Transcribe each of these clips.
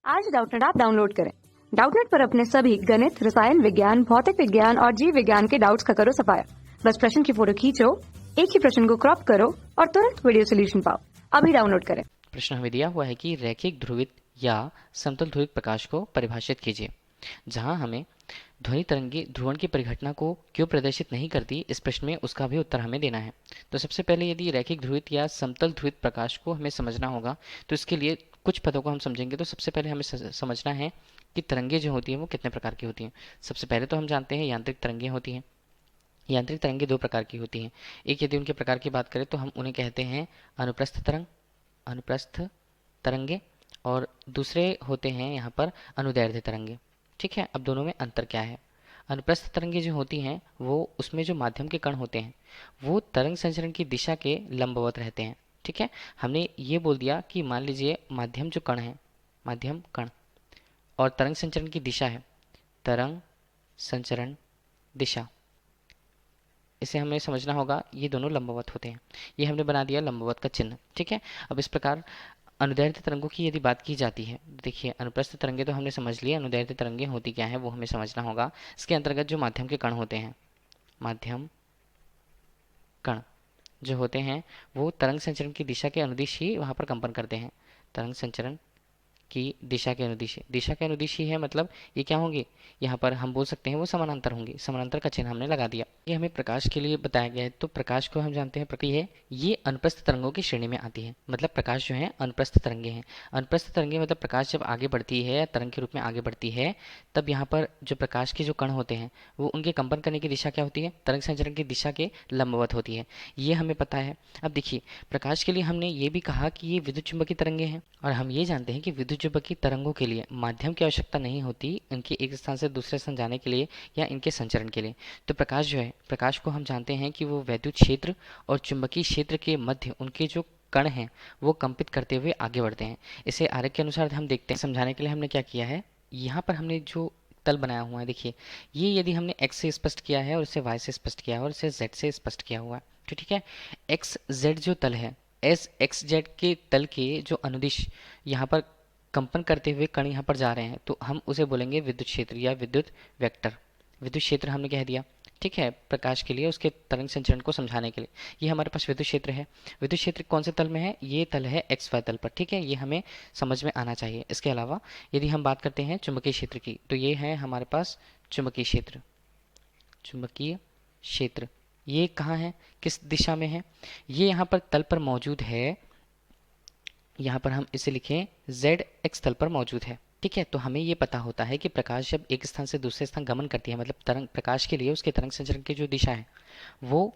आज Doubtnut app download करें। Doubtnut पर अपने सभी गणित, रसायन विज्ञान, भौतिक विज्ञान और जीव विज्ञान के डाउट्स का करो सफाया। बस प्रश्न की फोटो खींचो, एक ही प्रश्न को क्रॉप करो और तुरंत वीडियो सोल्यूशन पाओ। अभी डाउनलोड करें। प्रश्न हमें दिया हुआ है कि रैखिक ध्रुवित या समतल ध्रुवित प्रकाश को परिभाषित कीजिए। जहां हमें ध्वनि तरंगे ध्रुवण की परिघटना को क्यों प्रदर्शित नहीं करती, इस प्रश्न में उसका भी उत्तर हमें देना है। तो सबसे पहले यदि रैखिक ध्रुवित या समतल ध्रुवित प्रकाश को हमें समझना होगा तो इसके लिए कुछ पदों को हम समझेंगे। तो सबसे पहले हमें समझना है कि तरंगे जो होती हैं वो कितने प्रकार की होती हैं। सबसे पहले तो हम जानते हैं यांत्रिक तरंगे होती हैं। यांत्रिक तरंगे दो प्रकार की होती हैं। एक यदि उनके प्रकार की बात करें तो हम उन्हें कहते हैं अनुप्रस्थ तरंग, अनुप्रस्थ तरंगे, और दूसरे होते हैं यहाँ पर अनुदैर्ध्य तरंगे। ठीक है, अब दोनों में अंतर क्या है। अनुप्रस्थ तरंगे जो होती हैं वो उसमें जो माध्यम के कण होते हैं वो तरंग संचरण की दिशा के लंबवत रहते हैं। ठीक है, हमने ये बोल दिया कि मान लीजिए माध्यम जो कण है, माध्यम कण, और तरंग संचरण की दिशा है तरंग संचरण दिशा, इसे हमें समझना होगा। ये दोनों लंबवत होते हैं, ये हमने बना दिया लंबवत का चिन्ह। ठीक है, अब इस प्रकार अनुदैर्ध्य तरंगों की यदि बात की जाती है, देखिए अनुप्रस्थ तरंगे तो हमने समझ लिया, अनुदैर्ध्य तरंगे होती क्या है वो हमें समझना होगा। इसके अंतर्गत जो माध्यम के कण होते हैं, माध्यम कण जो होते हैं वो तरंग संचरण की दिशा के अनुदिश ही वहां पर कंपन करते हैं। तरंग संचरण की दिशा के अनुदिश, दिशा के अनुदिश ही है, मतलब ये क्या होंगे, यहाँ पर हम बोल सकते हैं वो समानांतर होंगे। समानांतर का चिन्ह हमने लगा दिया। ये हमें प्रकाश के लिए बताया गया है। तो प्रकाश को हम जानते हैं प्रकृति है, ये अनुप्रस्थ तरंगों की श्रेणी में आती है। मतलब प्रकाश जो है अनुप्रस्थ तरंगे हैं। अनुप्रस्थ तरंगे मतलब प्रकाश जब आगे बढ़ती है, तरंग के रूप में आगे बढ़ती है, तब यहाँ पर जो प्रकाश के जो कण होते हैं वो उनके कंपन करने की दिशा क्या होती है, तरंग संचरण की दिशा के लंबवत होती है। ये हमें पता है। अब देखिए, प्रकाश के लिए हमने ये भी कहा कि ये विद्युत चुंबकीय तरंगे हैं, और हम ये जानते हैं कि विद्युत चुंबकीय तरंगों के लिए माध्यम की आवश्यकता नहीं होती इनके एक स्थान से दूसरे स्थान जाने के लिए या इनके संचरण के लिए। तो प्रकाश जो है, प्रकाश को हम जानते हैं कि वो वैद्युत क्षेत्र और चुंबकीय क्षेत्र के मध्य उनके जो कण हैं वो कंपित करते हुए आगे बढ़ते हैं। इसे आरेख के अनुसार हम देखते हैं। समझाने के लिए हमने क्या किया है, यहाँ पर हमने जो तल बनाया हुआ है, देखिए ये यदि हमने x से स्पष्ट किया है और इसे y से स्पष्ट किया है और इसे z से स्पष्ट किया हुआ है, तो ठीक है, एक्स जेड जो तल है, एस एक्स जेड के तल के जो अनुदिश यहाँ पर कंपन करते हुए कण यहाँ पर जा रहे हैं, तो हम उसे बोलेंगे विद्युत क्षेत्र या विद्युत वेक्टर। विद्युत क्षेत्र हमने कह दिया। ठीक है, प्रकाश के लिए उसके तरंग संचरण को समझाने के लिए ये हमारे पास विद्युत क्षेत्र है। विद्युत क्षेत्र कौन से तल में है, ये तल है एक्स वाई तल पर। ठीक है, ये हमें समझ में आना चाहिए। इसके अलावा यदि हम बात करते हैं चुंबकीय क्षेत्र की, तो ये है हमारे पास चुंबकीय क्षेत्र। चुंबकीय क्षेत्र ये कहाँ है, किस दिशा में है, ये यहाँ पर तल पर मौजूद है। यहाँ पर हम इसे लिखें जेड एक्स तल पर मौजूद है। ठीक है, तो हमें ये पता होता है कि प्रकाश जब एक स्थान से दूसरे स्थान गमन करती है, मतलब तरंग, प्रकाश के लिए उसके तरंग संचरण की जो दिशा है वो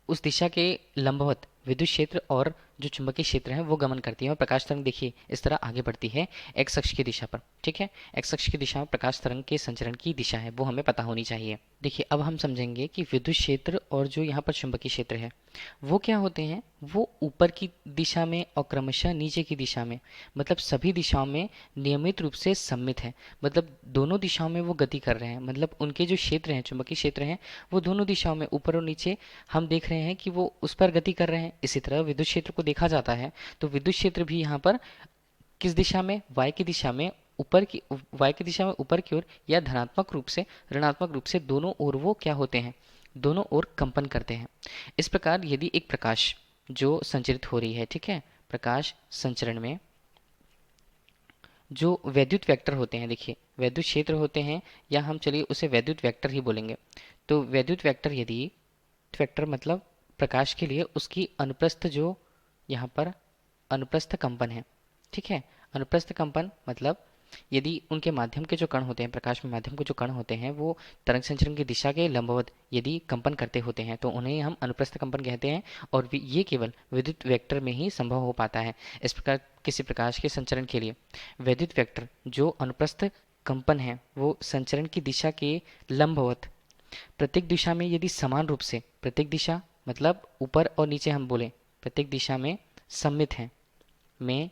उस दिशा के लंबवत विद्युत क्षेत्र और जो चुंबकीय क्षेत्र है वो गमन करती है। और प्रकाश तरंग देखिए इस तरह आगे बढ़ती है एक्स अक्ष की दिशा पर। ठीक है, एक्स अक्ष की दिशा में प्रकाश तरंग के संचरण की दिशा है वो हमें पता होनी चाहिए। देखिए, अब हम समझेंगे कि विद्युत क्षेत्र और जो यहाँ पर चुंबकीय क्षेत्र है वो क्या होते हैं। वो ऊपर की दिशा में और क्रमशः नीचे की दिशा में, मतलब सभी दिशाओं में नियमित रूप से सम्मित है। मतलब दोनों दिशाओं में वो गति कर रहे हैं। मतलब उनके जो क्षेत्र हैं, चुंबकीय क्षेत्र हैं, वो दोनों दिशाओं में ऊपर और नीचे हम देख रहे हैं कि वो उस पर गति कर रहे हैं। इसी तरह विद्युत क्षेत्र को देखा जाता है, तो विद्युत क्षेत्र भी यहाँ पर किस दिशा में, वाय की दिशा में, ऊपर की वाय की दिशा में ऊपर की ओर, या धनात्मक रूप से ऋणात्मक रूप से, दोनों ओर वो क्या होते हैं, दोनों ओर कंपन करते हैं। इस प्रकार यदि एक प्रकाश जो संचरित हो रही है, ठीक है, प्रकाश संचरण में जो वैद्युत वेक्टर होते हैं, देखिए वैद्युत क्षेत्र होते हैं, या हम चलिए उसे वैद्युत वेक्टर ही बोलेंगे। तो वैद्युत वेक्टर यदि, वेक्टर मतलब प्रकाश के लिए उसकी अनुप्रस्थ जो यहाँ पर अनुप्रस्थ कंपन है। ठीक है, अनुप्रस्थ कंपन मतलब यदि उनके माध्यम के जो कण होते हैं, प्रकाश में माध्यम के जो कण होते हैं वो तरंग संचरण की दिशा के लंबवत यदि कंपन करते होते हैं तो उन्हें हम अनुप्रस्थ कंपन कहते हैं। और ये केवल विद्युत वेक्टर में ही संभव हो पाता है। इस प्रकार किसी प्रकाश के संचरण के लिए वैद्युत वेक्टर जो अनुप्रस्थ कंपन है वो संचरण की दिशा के लंबवत प्रत्येक दिशा में यदि समान रूप से, प्रत्येक दिशा मतलब ऊपर और नीचे हम बोले, प्रत्येक दिशा में सम्मित हैं, में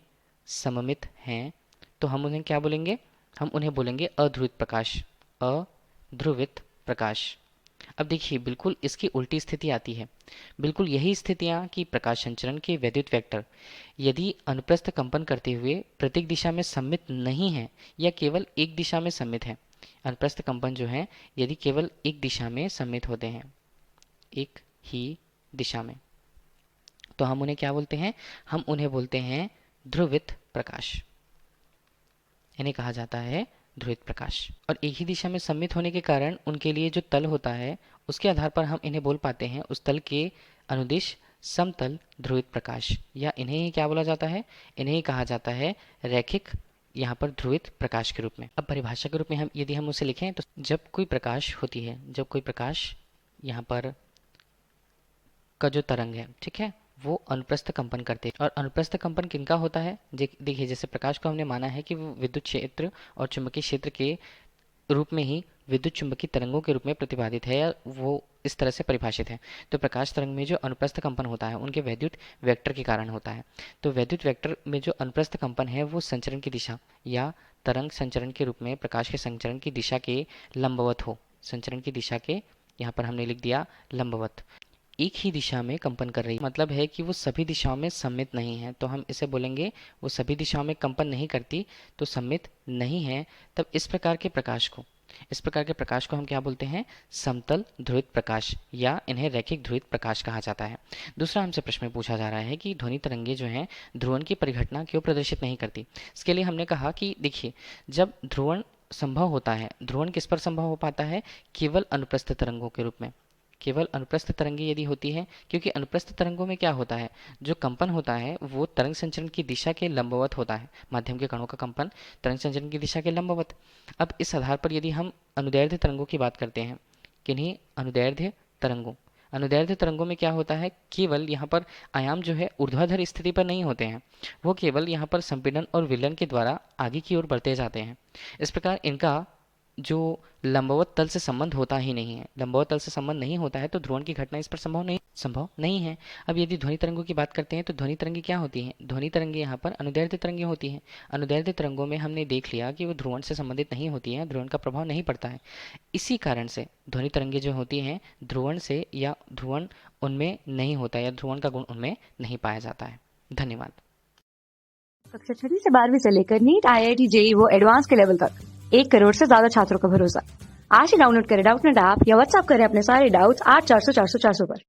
सममित हैं, तो हम उन्हें क्या बोलेंगे, हम उन्हें बोलेंगे अध्रुवित प्रकाश। अध्रुवित प्रकाश। अब देखिए बिल्कुल इसकी उल्टी स्थिति आती है। बिल्कुल यही स्थितियां कि प्रकाश संचरण के वैद्युत वेक्टर यदि अनुप्रस्थ कंपन करते हुए प्रत्येक दिशा में सममित नहीं है या केवल एक दिशा में सममित है। अनुप्रस्थ कंपन जो है यदि केवल एक दिशा में सममित होते हैं, एक ही दिशा में, तो हम उन्हें क्या बोलते हैं? हम उन्हें बोलते हैं ध्रुवित प्रकाश। इन्हें कहा जाता है ध्रुवित प्रकाश। और एक ही दिशा में सममित होने के कारण उनके लिए जो तल होता है उसके आधार पर हम इन्हें बोल पाते हैं उस तल के अनुदिश समतल ध्रुवित प्रकाश, या इन्हें ही क्या बोला जाता है? इन्हें ही कहा जाता है रैखिक, यहाँ पर ध्रुवित प्रकाश के रूप में। अब परिभाषा के रूप में हम यदि हम उसे लिखें तो जब कोई प्रकाश होती है, जब कोई प्रकाश यहाँ पर का जो तरंग है, ठीक है, वो अनुप्रस्थ कंपन करते हैं। और अनुप्रस्थ कंपन किनका होता है? देखिए जैसे प्रकाश को हमने माना है कि वो विद्युत क्षेत्र और चुंबकीय क्षेत्र के रूप में ही विद्युत चुंबकीय तरंगों के रूप में प्रतिपादित है, या वो इस तरह से परिभाषित है। तो प्रकाश तरंग में जो अनुप्रस्थ कंपन होता है उनके वैद्युत वेक्टर के कारण होता है। तो वैद्युत वेक्टर में जो अनुप्रस्थ कंपन है वो संचरण की दिशा या तरंग संचरण के रूप में प्रकाश के संचरण की दिशा के लंबवत हो। संचरण की दिशा के यहाँ पर हमने लिख दिया लंबवत। एक ही दिशा में कंपन कर रही है, मतलब है कि वो सभी दिशाओं में सममित नहीं है। तो हम इसे बोलेंगे वो सभी दिशाओं में कंपन नहीं करती तो सममित नहीं है। तब इस प्रकार के प्रकाश को हम क्या बोलते हैं? समतल ध्रुवित प्रकाश, या इन्हें रैखिक ध्रुवित प्रकाश कहा जाता है। दूसरा हमसे प्रश्न में पूछा जा रहा है कि ध्वनि तरंगे जो हैं ध्रुवण की परिघटना क्यों प्रदर्शित नहीं करती। इसके लिए हमने कहा कि देखिए जब ध्रुवण संभव होता है, ध्रुवण किस पर संभव हो पाता है? केवल अनुप्रस्थ तरंगों के रूप में। केवल अनुप्रस्थ तरंगे यदि होती है, क्योंकि अनुप्रस्थ तरंगों में क्या होता है? जो कंपन होता है वो तरंग संचरण की दिशा के लंबवत होता है। माध्यम के कणों का कंपन तरंग संचरण की दिशा के लंबवत। अब इस आधार पर यदि हम अनुदैर्ध्य तरंगों की बात करते हैं, किन्हीं? अनुदैर्ध्य तरंगों में क्या होता है? केवल यहाँ पर आयाम जो है ऊर्ध्वाधर स्थिति पर नहीं होते हैं, वो केवल यहाँ पर संपीड़न और विलयन के द्वारा आगे की ओर बढ़ते जाते हैं। इस प्रकार इनका जो लंबवत तल से संबंध होता ही नहीं है। लंबवत तल से संबंध नहीं होता है तो ध्रुवण की घटना इस पर संभव नहीं है। अब यदि ध्वनि तरंगों की बात करते हैं तो ध्वनि तरंगे क्या होती हैं? ध्वनि तरंगे यहाँ पर अनुदैर्ध्य तरंगे होती हैं। अनुदैर्ध्य तरंगों में हमने देख लिया कि वो ध्रुवण से संबंधित नहीं होती हैं, ध्रुवण का प्रभाव नहीं पड़ता है। इसी कारण से ध्वनि तरंगे जो होती हैं ध्रुवण से, या ध्रुवण उनमें नहीं होता या ध्रुवण का गुण उनमें नहीं पाया जाता है। धन्यवाद। कक्षा 6 से 12वीं से लेकर नीट, IIT, JEE वो एडवांस के लेवल तक 1 करोड़ से ज्यादा छात्रों का भरोसा। आज ही डाउनलोड करें डाउटनेट ऐप या व्हाट्सएप करें अपने सारे डाउट्स 8400 400 400 पर।